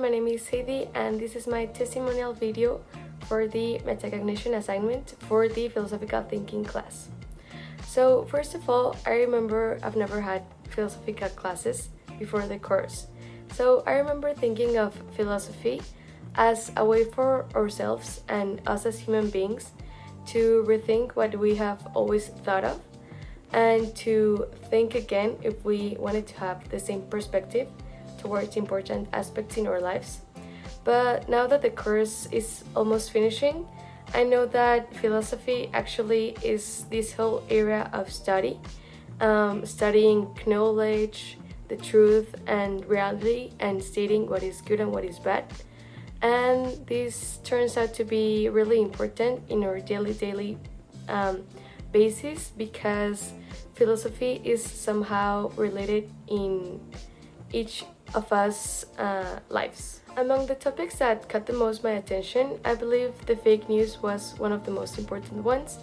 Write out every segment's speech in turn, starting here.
my name is Heidi and this is my testimonial video for the Metacognition Assignment for the Philosophical Thinking class. So first of all, I remember I've never had philosophical classes before the course. So I remember thinking of philosophy as a way for ourselves and us as human beings to rethink what we have always thought of and to think again if we wanted to have the same perspective towards important aspects in our lives. But now that the course is almost finishing, I know that philosophy actually is this whole area of study, studying knowledge, the truth and reality, and stating what is good and what is bad. And this turns out to be really important in our daily basis because philosophy is somehow related in each of us lives. Among the topics that caught the most my attention, I believe the fake news was one of the most important ones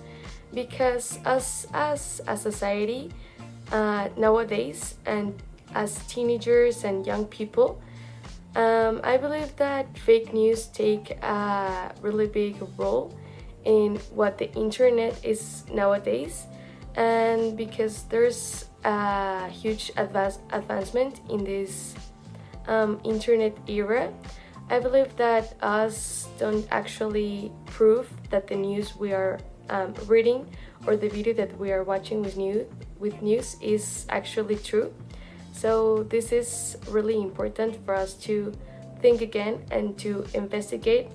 because us as a society nowadays and as teenagers and young people, I believe that fake news take a really big role in what the internet is nowadays, and because there's a huge advancement in this internet era, I believe that us don't actually prove that the news we are reading or the video that we are watching with news is actually true. So this is really important for us to think again and to investigate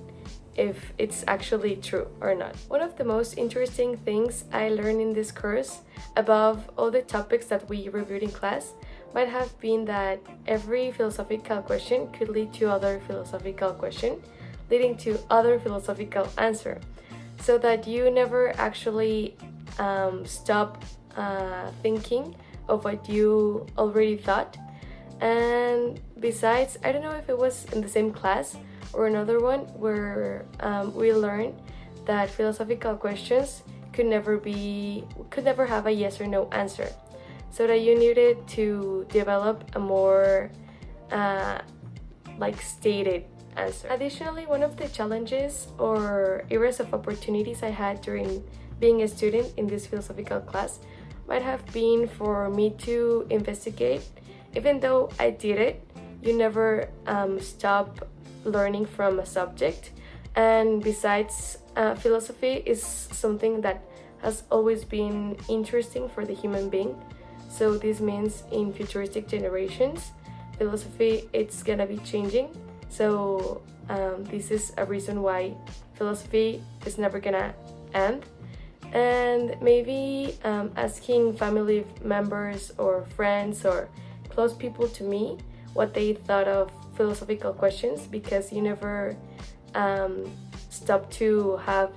if it's actually true or not. One of the most interesting things I learned in this course, above all the topics that we reviewed in class, might have been that every philosophical question could lead to other philosophical question, leading to other philosophical answer, so that you never actually stop thinking of what you already thought. And besides, I don't know if it was in the same class or another one where we learned that philosophical questions could never have a yes or no answer, so that you needed to develop a more stated answer. Additionally, one of the challenges or areas of opportunities I had during being a student in this philosophical class might have been for me to investigate. Even though I did it, you never stop learning from a subject, and besides, philosophy is something that has always been interesting for the human being. So this means in futuristic generations, philosophy it's gonna be changing. So this is a reason why philosophy is never gonna end. And maybe asking family members or friends or close people to me what they thought of philosophical questions, because you never stop to have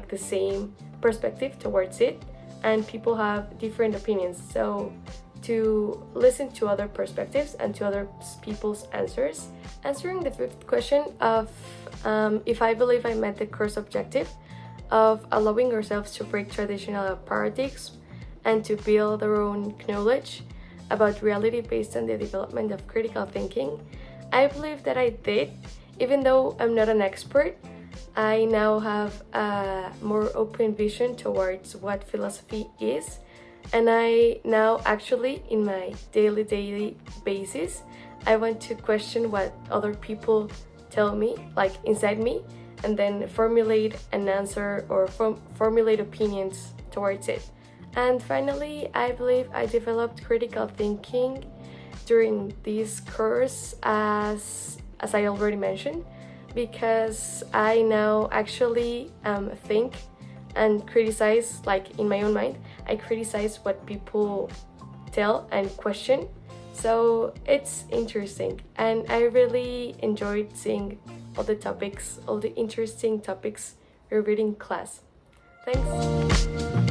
the same perspective towards it, and people have different opinions. So to listen to other perspectives and to other people's answers. Answering the fifth question of if I believe I met the course objective of allowing ourselves to break traditional paradigms and to build our own knowledge about reality based on the development of critical thinking, I believe that I did. Even though I'm not an expert, I now have a more open vision towards what philosophy is, and I now actually in my daily basis, I want to question what other people tell me, inside me, and then formulate an answer or formulate opinions towards it. And finally, I believe I developed critical thinking during this course, as I already mentioned, because I now actually think and criticize, in my own mind, I criticize what people tell and question. So it's interesting, and I really enjoyed seeing all the interesting topics we read in class. Thanks!